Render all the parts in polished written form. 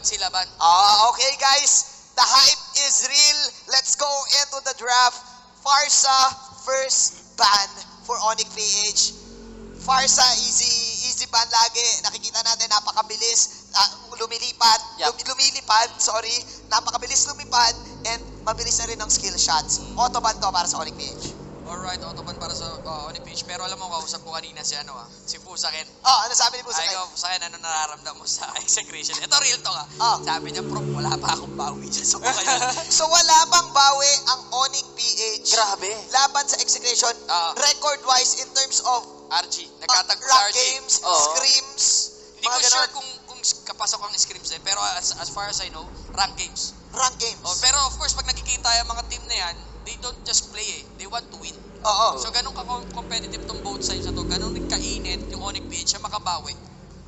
pagsilaban. Okay guys, the hype is real. Let's go into the draft. Farsa first ban for Onic PH. Farsa easy ban lagi. Nakikita natin napakabilis lumilipad. Lumilipad, sorry. Napakabilis lumipad and mabilis na rin ang skill shots. Autoban to para sa Onic PH. Alright, autoban para sa Onic PH. Pero alam mo, kausap ko kanina si Fusakin. Ano sabi ni Fusakin? Ay, Fusakin, ano nararamdam mo sa Execration? Ito, real to ka. Sabi niya, bro, wala pa akong bawi dyan sa buhay. So wala pang bawi ang Onic PH. Grabe. Laban sa Execration, record-wise in terms of RG. Nagkatagpo sa rock RG. games, screams. Hindi ko sure kung kapasok ang scrims eh. Pero as far as I know, rank games. Rank games. Pero of course, pag nakikita yung mga team na yan, they don't just play eh. They want to win. So ganun ka-competitive tong both sides na to. Ganun din kainit yung Onic PH na makabawi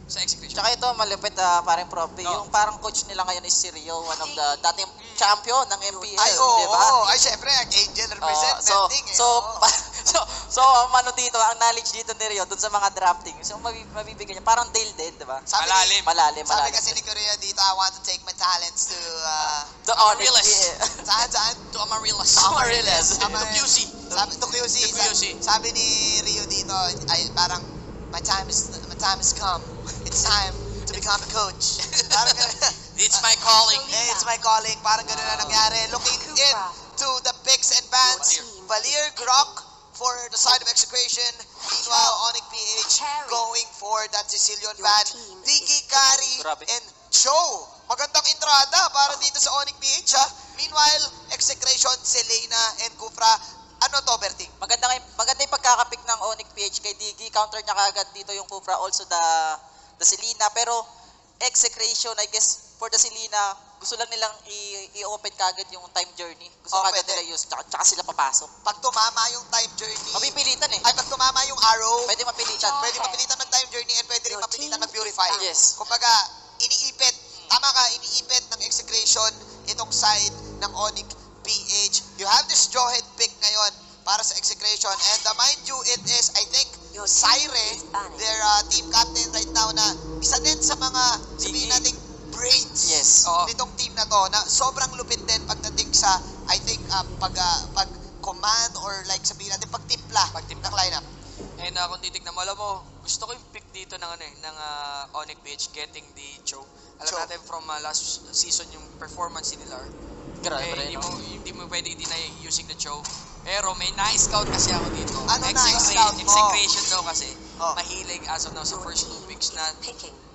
sa Execration. Tsaka ito, malupit parang profi. Yung parang coach nila ngayon is si Rio, one of the dating champion ng MPL. Ay, diba? Ay, syempre, Angel representing. So, ang dito, ang knowledge dito ni Rio, dun sa mga drafting, so mabibigyan niya, parang tail din, diba? Malalim. Sabi kasi ni Korea dito, I want to take my talents to the Onic. Saan? To Amaryllis. Amaryllis. To QC. Sabi to QC. Sabi ni Rio dito, ay parang my time has come. It's time to become a coach. Parang It's my calling. It's my calling. Parang gano'n na nangyari. Looking into the picks and bans. Valier Grok for the side of Execration. Meanwhile, Onic PH going for that Sicilian ban. Diggy, Kari, and Cho. Magandang entrada para dito sa Onic PH, ha? Meanwhile, Execration, Selena, and Kufra. Ano to, Berting? Maganda yung pagkakapick ng Onic PH kay Diggy. Counter niya kagad dito yung Kufra, also the Selena. Pero Execration, I guess, for the Selena, gusto lang nilang i-open kagad yung time journey. Gusto kagad nila use, tsaka sila papasok. Pag tumama yung time journey... Mapipilitan eh. Ay, pag tumama yung arrow... Pwede mapilitan. Pwede mapilitan ng time journey and pwede rin mapilitan ng purify. Yes. Kumbaga, iniipit. Tama ka, iniipit ng Execration itong side ng Onic PH. You have this jawhead pick ngayon para sa Execration. And mind you, it is, I think, Syre, their team captain right now na isa din sa mga, sabihin natin, brains nitong team na to. Na sobrang lupit din pagdating sa, I think, pag-command or like sabihin natin, pagtimpla ng lineup. And kung titignan mo, alam mo, gusto ko yung pick dito ng Onic PH getting the Cho. Alam natin from last season yung performance ni Lar. Hindi mo pwede i-deny using the Cho. Pero may na-scout kasi ako dito. Ano na-scout mo? Execration daw kasi. Mahilig as of now sa first two picks na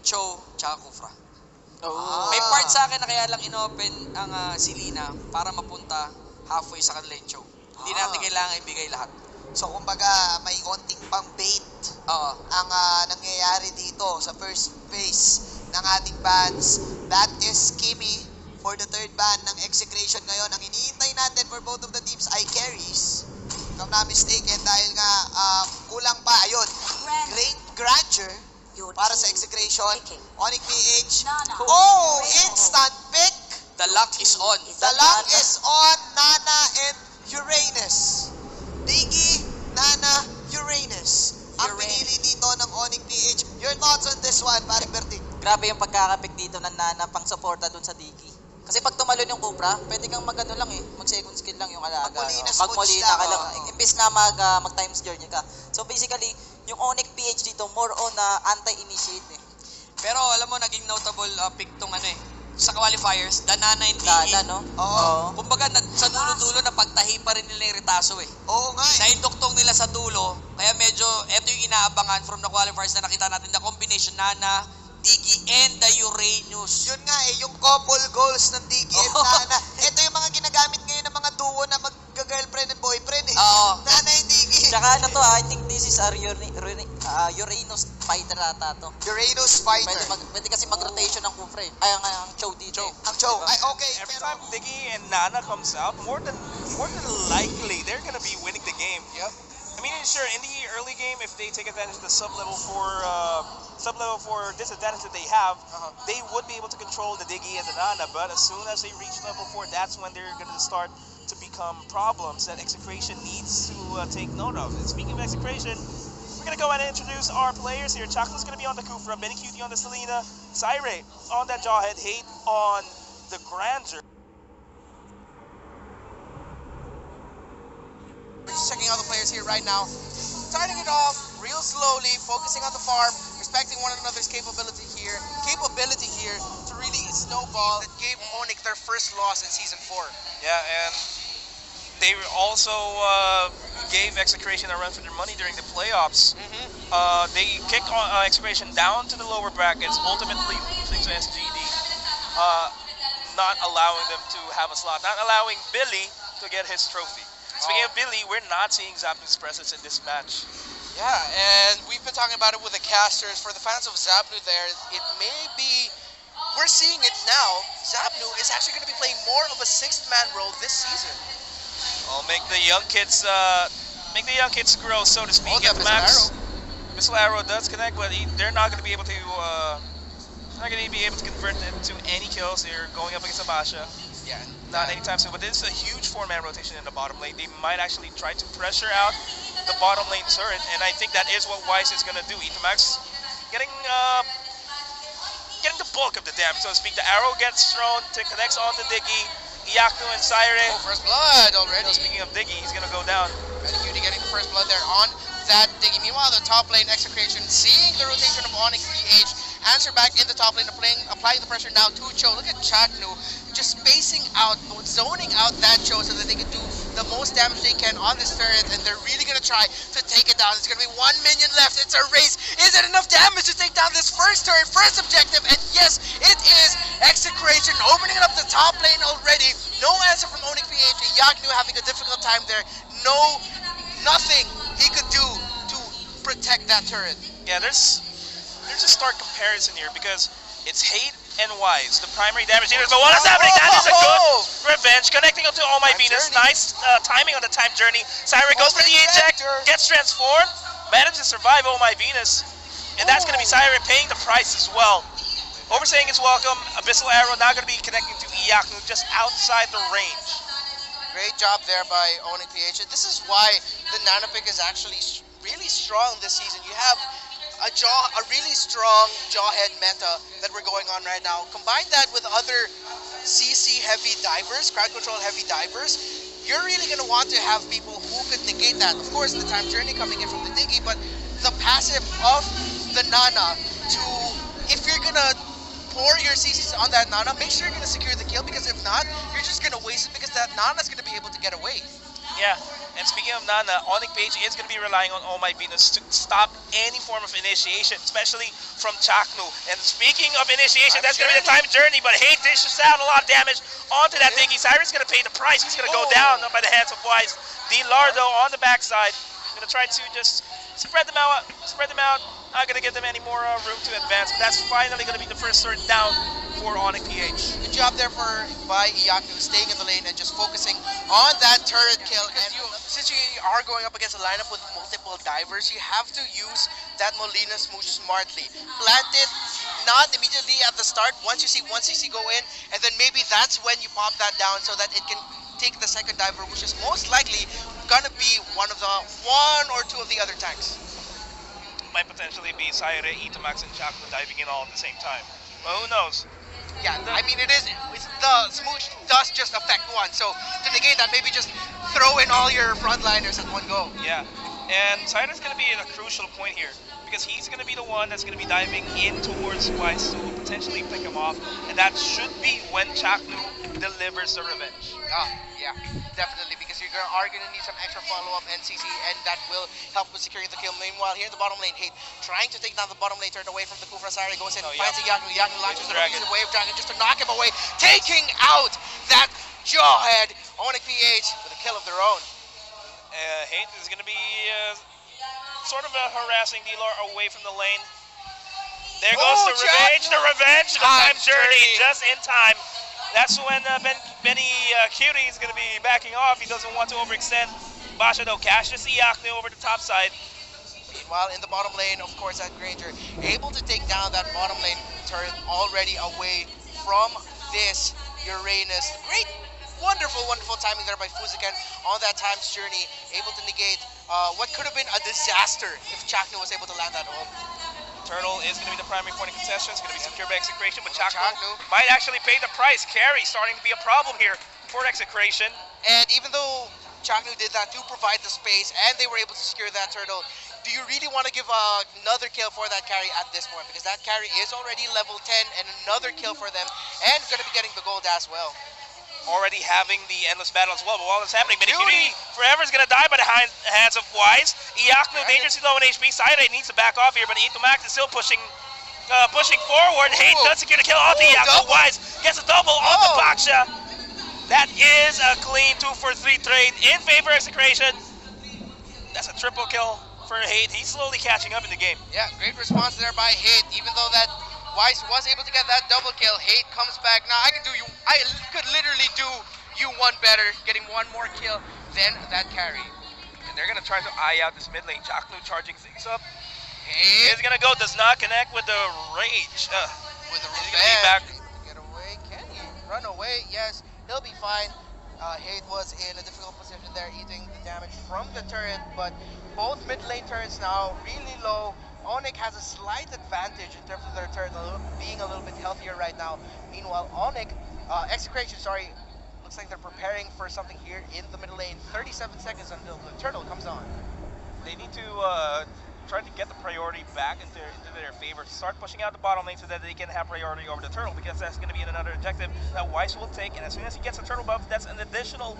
Cho tsaka Kufra. May part sa akin na kaya lang inopen ang Selena para mapunta halfway sa kanila yung Cho. Hindi natin kailangan ibigay lahat. So, kumbaga, may onting pang bait ang nangyayari dito sa first phase ng ating bans. That is Kimi for the third ban ng Execration ngayon. Ang iniintay natin for both of the teams ay carries. If I'm not mistaken, dahil nga kulang pa. Ayun, Great Grandeur para sa Execration. Onic PH. Instant pick. The luck is on. The luck is on Nana and Uranus. Diggy, Nana, Uranus. Ang pinili dito ng Onic PH. Your thoughts on this one, Paring Berting? Grabe yung pagkakapick dito ng Nana pang suporta dun sa Diggy. Kasi pag tumalon yung Kufra, pwede kang mag-ano lang eh, mag-second skill lang yung alaga. Magmolina ka lang. Imbis na mag-times journey ka. So basically, yung Onic PH dito, more on anti-initiate eh. Pero alam mo, naging notable pick tong sa qualifiers, Danana and Diggy. Kumbaga, sa dulo-dulo, napagtahi pa rin nila yung Retaso eh. Oo nga eh. Naiduktong nila sa dulo, kaya medyo, eto yung inaabangan from the qualifiers na nakita natin, the combination Nana, Diggy, and the Uranus. Yun nga eh, yung couple goals ng Diggy and Nana. Ito yung mga ginagamit ngayon ng mga duo na mag-girlfriend and boyfriend eh. Nana and Diggy. Tsaka I think this is a Uranus fighter ata to. Uranus fighter. Pwede kasi mag-rotation ng Kufra eh. Ay, ang Cho dito. Ang Cho. Ay, okay. Every time Diggy and Nana comes out, more than likely, they're gonna be winning the game. Yep. I mean, sure, in the early game, if they take advantage of the sub-level 4 disadvantage that they have, they would be able to control the Diggy and the Nana, but as soon as they reach level 4, that's when they're going to start to become problems that Execration needs to take note of. And speaking of Execration, we're going to go ahead and introduce our players here. Chaknu's going to be on the Kufra, Benny Cutie on the Selena, Syre on that Jawhead, Hate on the Grandeur. We're just checking out the players here right now. Starting it off real slowly, focusing on the farm, respecting one another's capability here to really snowball. That gave Onic their first loss in Season 4. Yeah, and they also gave Execration a run for their money during the playoffs. They kicked Execration down to the lower brackets, ultimately losing to SGD, not allowing them to have a slot, not allowing Billy to get his trophy. Speaking of Billy, we're not seeing Zapnu's presence in this match. Yeah, and we've been talking about it with the casters. For the fans of Zapnu there, it may be, we're seeing it now, Zapnu is actually going to be playing more of a sixth-man role this season. Well, make the young kids grow, so to speak. Oh, that And Missile Arrow does connect, but they're not going to be able to convert it to any kills. They're going up against Amasha. Yeah, Not anytime soon, but this is a huge four-man rotation in the bottom lane. They might actually try to pressure out the bottom lane turret, and I think that is what Wise is going to do. Itamax getting the bulk of the damage, so to speak. The arrow gets thrown, connects onto Diggy, Iyaku and Syre. Oh, first blood already. Speaking of Diggy, he's going to go down. Benny Cutie getting the first blood there on that Diggy. Meanwhile, the top lane Execration, seeing the rotation of Onic PH, answer back in the top lane, applying the pressure now to Cho. Look at Chaknu just spacing out, zoning out that Cho so that they can do the most damage they can on this turret, and they're really going to try to take it down. It's going to be 1 minion left. It's a race. Is it enough damage to take down this first turret, first objective? And yes, it is. Execration opening up the top lane already. No answer from Onic PH. Yaknu having a difficult time there. Nothing he could do to protect that turret. Yeah, there's a stark comparison here because it's Hate and Wise, the primary damage dealers. But what is happening? That is a good revenge. Connecting up to Oh My Venus. Nice timing on the time journey. Syre goes for the eject, gets transformed, manages to survive Oh My Venus. And that's going to be Syre paying the price as well. Overstaying is welcome. Abyssal Arrow now going to be connecting to Iyaku just outside the range. Great job there by Onic PH. This is why the Nana pick is actually really strong this season. You have a really strong Jawhead meta that we're going on right now. Combine that with other CC heavy divers, crowd control heavy divers, you're really going to want to have people who could negate that. Of course, the time journey coming in from the Diggy, but the passive of the Nana to, if you're going to pour your CCs on that Nana, make sure you're going to secure the kill, because if not, you're just going to waste it because that Nana's going to be able to get away. Yeah, and speaking of Nana, Onic PH is going to be relying on Oh My Venus to stop any form of initiation, especially from Chaknu. And speaking of initiation, that's going to be the time journey, but Hate dishes out a lot of damage onto that Diggy. Syre's going to pay the price. He's going to go down by the hands of Wise. Lardo on the backside, going to try to just spread them out. Not going to give them any more room to advance, but that's finally going to be the first turret down for Onic PH. Good job there by Iyaku, staying in the lane and just focusing on that turret kill. And since you are going up against a lineup with multiple divers, you have to use that Molina smooch smartly. Plant it not immediately at the start, once you see one CC go in, and then maybe that's when you pop that down so that it can take the second diver, which is most likely gonna be one or two of the other tanks. Might potentially be Syre, Itamax, and Chaknu diving in all at the same time. Well, who knows? Yeah, I mean, the smooch does just affect one, so to negate that, maybe just throw in all your frontliners at one go. Yeah, and Syre's going to be at a crucial point here, because he's going to be the one that's going to be diving in towards Wise, so will potentially pick him off, and that should be when Chaknu delivers the revenge. Yeah, definitely, because you are going to need some extra follow-up and CC, and that will help with securing the kill. Meanwhile, here in the bottom lane, Hate trying to take down the bottom lane, turned away from the Kufra. Syre goes in, finds Iyaku. Iyaku launches the wave dragon just to knock him away, taking out that Jawhead. Onic PH with a kill of their own. Hate is going to be sort of harassing D-Lore away from the lane. There goes the revenge, the time journey, just in time. That's when Benny Cutie is going to be backing off. He doesn't want to overextend. Basha, though, cashes Iyaku over the top side. Meanwhile, in the bottom lane, of course, that Granger able to take down that bottom lane turret already away from this Uranus. Great, wonderful timing there by Fuziken on that time's journey. Able to negate what could have been a disaster if Chakno was able to land that ult. Turtle is going to be the primary point of contention. It's going to be secured by Execration, but Chakno Chakno. might actually pay the price. Carry starting to be a problem here for Execration. And even though Chakno did that to provide the space and they were able to secure that turtle, do you really want to give another kill for that carry at this point? Because that carry is already level 10 and another kill for them and going to be getting the gold as well. Already having the endless battle as well, but while it's happening, Minikiri forever is going to die by the hands of Wise. Iakno dangerously low in HP. Sairei needs to back off here, but Itomax is still pushing forward. Hate does secure the kill onto Iakno. Wise gets a double onto Baksha. That is a clean 2-for-3 trade in favor of Execration. That's a triple kill for Hate. He's slowly catching up in the game. Yeah, great response there by Hate. Even though that Wise was able to get that double kill, Hate comes back. Now I could literally do you one better, getting one more kill than that carry. And they're gonna try to eye out this mid lane. Chaknu charging things up. Hate He's gonna go, does not connect with the rage. with the He's gonna be back. revenge. Get away. Can he run away? Yes, he'll be fine. Hate was in a difficult position there, eating the damage from the turret, but both mid lane turrets now really low. Onic has a slight advantage in terms of their turret being a little bit healthier right now. Meanwhile, Execration, looks like they're preparing for something here in the middle lane. 37 seconds until the turtle comes on. They need to try to get the priority back into their favor. Start pushing out the bottom lane so that they can have priority over the turtle, because that's going to be another objective that Weiss will take. And as soon as he gets a turtle buff, that's an additional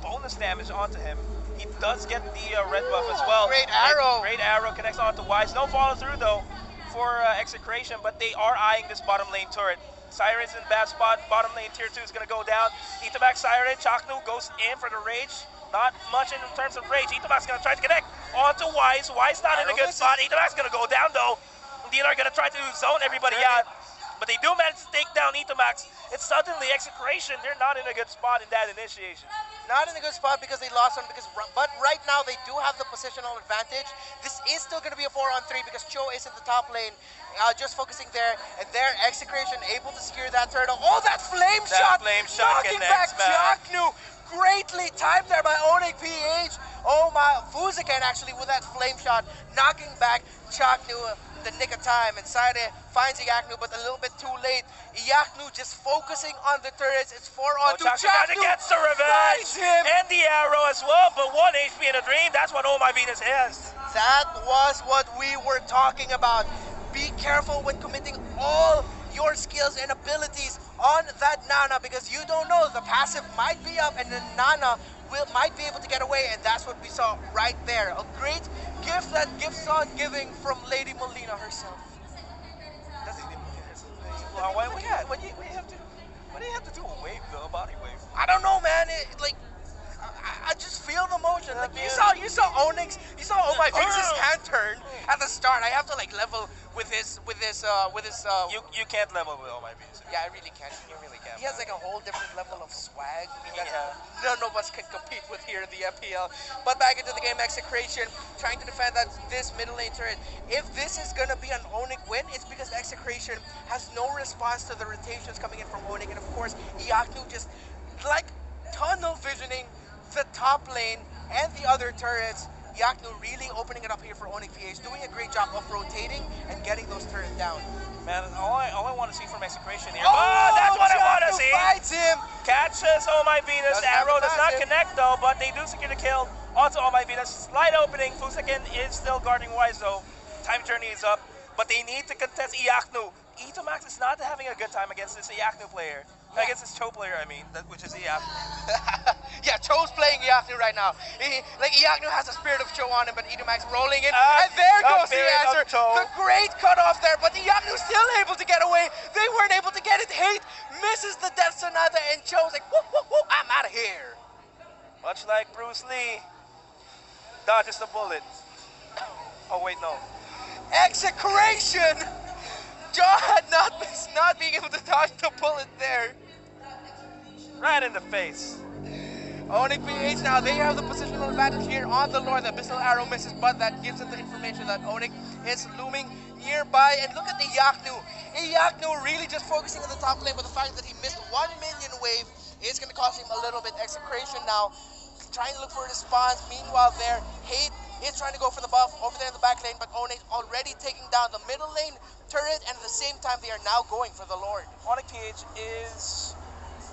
bonus damage onto him. He does get the red buff as well. Great arrow. Great arrow connects onto Wise. No follow through though for Execration, but they are eyeing this bottom lane turret. Siren's in bad spot. Bottom lane tier 2 is going to go down. Itaback Siren. Chaknu goes in for the rage. Not much in terms of rage. Itaback's going to try to connect onto Wise. Wise not in a good spot. Itaback's going to go down though. Dealer are going to try to zone everybody out. But they do manage to take down Itomax. It's suddenly Execration. They're not in a good spot in that initiation. Not in a good spot because they lost one. But right now they do have the positional advantage. This is still going to be a 4-on-3 because Cho is in the top lane, just focusing there. And there, Execration able to secure that turtle. Oh, that flame shot! Knocking back Chaknu. Greatly timed there by Onic PH. Oh my, Fuziken actually with that flame shot, knocking back Chaknu the nick of time. And Saire finds Iaknu, but a little bit too late. Iaknu just focusing on the turrets. It's 4-on-2. Chaknu gets the revenge and the arrow as well, but 1 HP in a dream. That's what Oh My Venus has. That was what we were talking about. Be careful when committing all your skills and abilities on that Nana, because you don't know, the passive might be up and the Nana might be able to get away, and that's what we saw right there. A great gift that gives on giving from Lady Molina herself. That's even why do you have to do a wave though, a body wave? I don't know, man. I just feel the motion. Like you saw Onyx, you saw Oh My Venus' hand turn at the start. I have to like level with his. You can't level with Oh My Venus. Yeah, I really can't. You really can't. He has like a whole different level of swag that Yeah. none of us can compete with here in the FPL. But back into the game, Execration trying to defend this middle lane turret. If this is gonna be an Onic win, it's because Execration has no response to the rotations coming in from Onic, and of course Iaknu just like tunnel visioning the top lane and the other turrets. Iaknu really opening it up here for Onic PH, doing a great job of rotating and getting those turrets down. Man, all I want to see from Execration here. Oh, that's what I want to see. Fights him. Catches Oh My Venus. Arrow does not connect though, but they do secure the kill. Also Oh My Venus. Slight opening. Fusakin is still guarding Wise though. Time journey is up, but they need to contest Iaknu. Itomax is not having a good time against this Iaknu player. Yeah. Against this Cho player, I mean, which is Iaknu. Yeah, Cho's playing Iaknu right now. Iaknu has a spirit of Cho on him, but Itomax rolling in. And there goes the answer. The great cutoff there, but Iaknu still able to get away. They weren't able to get it. Hate misses the Death Sonata, and Cho's like, whoop, whoop, whoop, I'm out of here. Much like Bruce Lee, dodges the bullet. Oh wait, no. Execration! Jaw not being able to dodge the bullet there. Right in the face. Onic PH now, they have the positional advantage here on the Lord. The Abyssal Arrow misses, but that gives them the information that Onic is looming nearby. And look at the Iaknu. Iaknu really just focusing on the top lane, but the fact that he missed 1 minion wave is going to cost him a little bit. Execration now trying to look for a response. Meanwhile there, Hate is trying to go for the buff over there in the back lane, but Onic already taking down the middle lane turret, and at the same time, they are now going for the Lord. Onic PH is...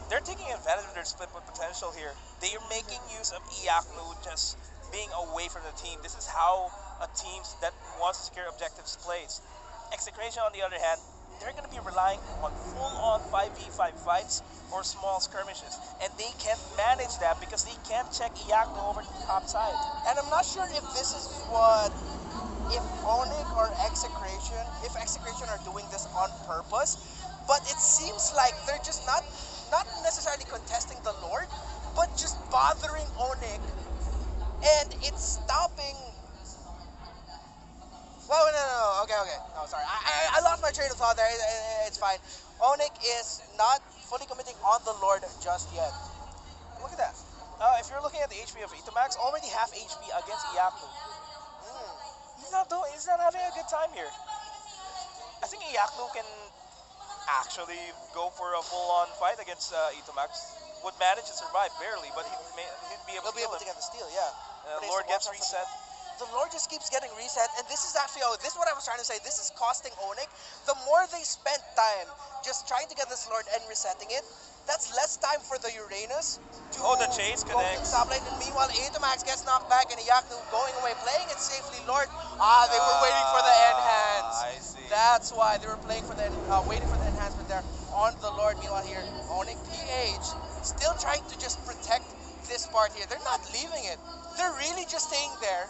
They're taking advantage of their split potential here. They are making use of Iaknu just being away from the team. This is how a team that wants to secure objectives plays. Execration, on the other hand, they're going to be relying on full-on 5v5 fights or small skirmishes. And they can't manage that because they can't check Iaknu over to the top side. And I'm not sure if this is what, if Onic or Execration, if Execration are doing this on purpose, but it seems like they're just not necessarily contesting the Lord, but just bothering Onic, and it's stopping. Well, no, okay. No, sorry. I lost my train of thought there. It's fine. Onic is not fully committing on the Lord just yet. Look at that. If you're looking at the HP of Itomax, already half HP against Iaknu. He's not having a good time here. I think Iaknu can actually go for a full-on fight against Itomax. Would manage to survive barely, but he'd be able to get the steal, yeah. Lord gets reset. The Lord just keeps getting reset, and this is actually, this is what I was trying to say, this is costing Onic. The more they spent time just trying to get this Lord and resetting it, that's less time for the Uranus to the chase go to the connects. top lane, and meanwhile, Itomax gets knocked back, and Iaknu going away, playing it safely. Lord, they were waiting for the enhance. I see. That's why they were playing for the, waiting for the enhancement there on the Lord. Meanwhile here, Onic PH still trying to just protect this part here. They're not leaving it. They're really just staying there,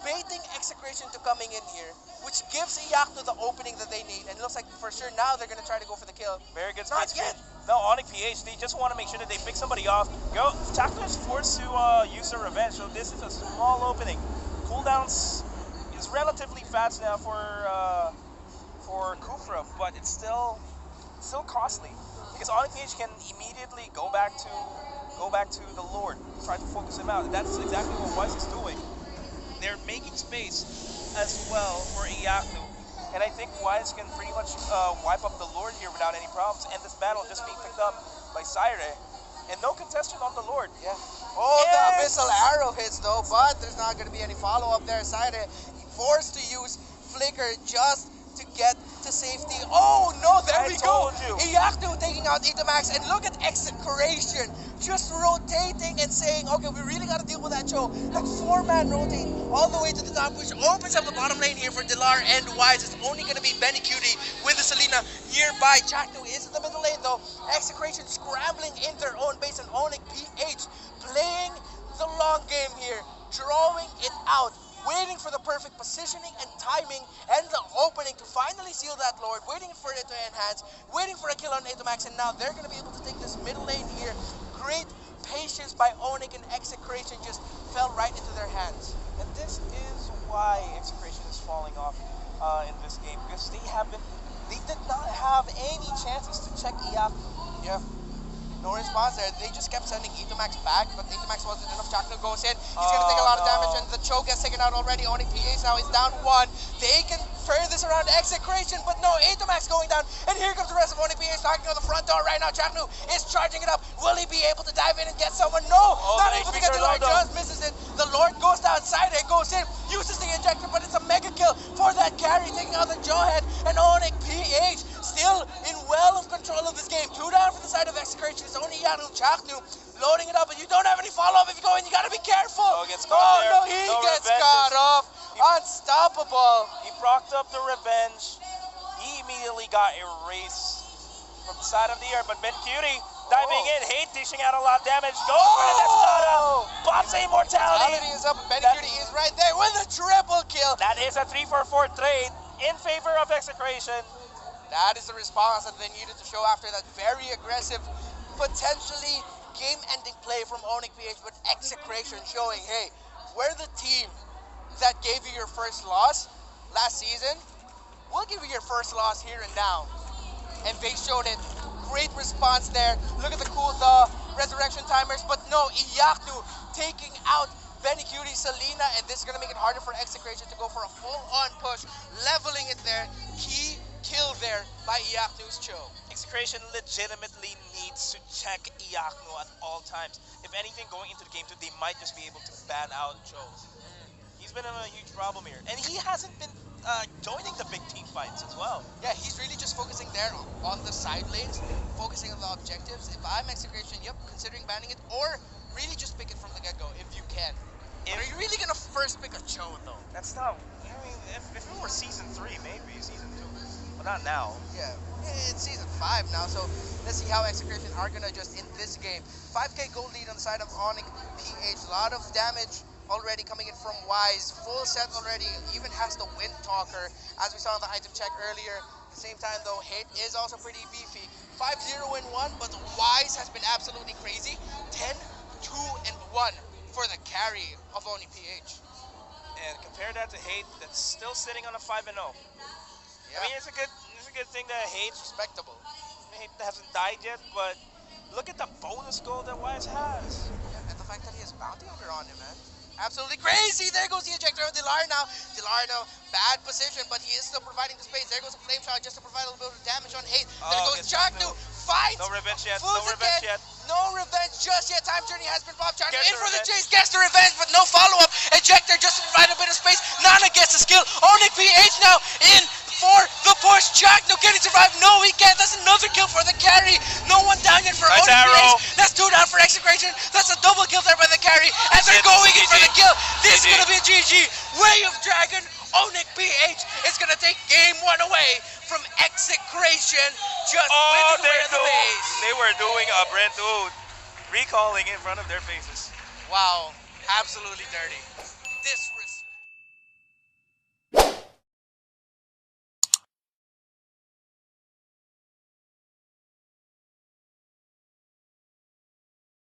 baiting Execration to coming in here, which gives Iaknu the opening that they need. And it looks like for sure now they're going to try to go for the kill. Very good Not space. yet. No, Onic PH, they just want to make sure that they pick somebody off. Chakra is forced to use their revenge, so this is a small opening. Cooldowns is relatively fast now for Kufra, but it's still costly. Because Onic PH can immediately go back to the Lord, try to focus him out. And that's exactly what Wise is doing. They're making space as well for Iaknu. And I think Wise can pretty much wipe up the Lord here without any problems. And this battle just being picked up by Syre. And no contestant on the Lord. Yeah. Oh, yes! The Abyssal Arrow hits though, but there's not going to be any follow-up there. Syre forced to use Flicker just to get to safety. Oh no, there we go. Iaknu taking out Itomax, and look at Execration just rotating and saying, okay, we really got to deal with that Cho. That 4-man rotate all the way to the top, which opens up the bottom lane here for Dilar and Wise. It's only going to be Benny Cutie with the Selena nearby. Chaknu is in the middle lane though. Execration scrambling in their own base, and Onic PH playing the long game here, drawing it out, waiting for the perfect positioning and timing and the opening to finally seal that Lord, waiting for it to enhance, waiting for a kill on Itomax, and now they're going to be able to take this middle lane here. Great patience by Onic, and Execration just fell right into their hands. And this is why Execration is falling off in this game, because they did not have any chances to check Iaknu. Yeah. No response there. They just kept sending Itomax back, but Itomax wasn't enough. Chaknu goes in. He's going to take a lot of damage, and the choke gets taken out already. Onic PH now is down 1. They can turn this around to Execration, but no, Itomax going down, and here comes the rest of Onic PH knocking on the front door right now. Chaknu is charging it up. Will he be able to dive in and get someone? No, not able to get the Lord. Just misses it. The Lord goes down, Side goes in, uses the injector, but it's a mega kill for that carry, taking out the Jawhead, and Onic PH still in well of control of this game. 2 down for the side of Execration. It's only Chaknu loading it up, and you don't have any follow-up if you go in. You gotta be careful. Gets caught there. No, he gets caught off. Unstoppable. He procced up the revenge. He immediately got erased from the side of the air, but Ben Cutie diving in, Hate dishing out a lot of damage. Goes for the Desperado. Bots immortality. Is up. Ben Cutie is right there with a triple kill. That is a 3-4-4 trade in favor of Execration. That is the response that they needed to show after that very aggressive, potentially game-ending play from Onic PH, but Execration showing, hey, we're the team that gave you your first loss last season. We'll give you your first loss here and now. And they showed it. Great response there. Look at the resurrection timers, but no, Iaknu taking out Benny Cutie, Selena, and this is going to make it harder for Execration to go for a full-on push, leveling it there. Key kill there by Iaknu's Cho. Execration legitimately needs to check Iaknu at all times. If anything, going into the game 2, they might just be able to ban out Cho. He's been a huge problem here. And he hasn't been joining the big team fights as well. Yeah, he's really just focusing there on the side lanes, focusing on the objectives. If I'm Execration, yep, considering banning it, or really just pick it from the get-go if you can. Are you really gonna first pick a Cho though? That's not. I mean, if it were season 3, maybe season 2, but not now. Yeah, it's season 5 now, so let's see how Execration are gonna adjust in this game. 5k gold lead on the side of Onic PH. A lot of damage already coming in from Wise. Full set already, even has the Wind Talker, as we saw in the item check earlier. At the same time though, Hate is also pretty beefy. 5-0 and 1, but Wise has been absolutely crazy. 10, 2, and 1 for the carry of Oni PH. And compare that to Hate, that's still sitting on a 5-0. Yeah, I mean, it's a good thing that Hate respectable. hasn't died yet, but look at the bonus goal that Wise has. Yeah, and the fact that he has bounty hunter on him, man. Absolutely crazy. There goes the ejector of Dilar now. Dilar now, bad position, but he is still providing the space. There goes a flame shot just to provide a little bit of damage on Hate. There goes Chaknu. Fight. No revenge yet. Fools No revenge again. yet. No revenge just yet. Time Journey has been popped. Chaknu Gets in the for the revenge. chase. Gets the revenge, but no follow-up. Ejector just to provide a bit of space. Nana gets the skill. Onic PH now in for the push. Chaknu, can he survive? No, he can't. That's another kill for the carry. No one down yet for Nice Onic arrow. PH. That's 2 down for Execration. That's a double kill there by the carry. And they're going in for the kill. This is GG. going to be a GG. Way of Dragon. Onic PH is going to take game 1 away from Execration. Just with the base. They were doing a brand new recalling in front of their faces. Wow. Absolutely dirty. Disrespect.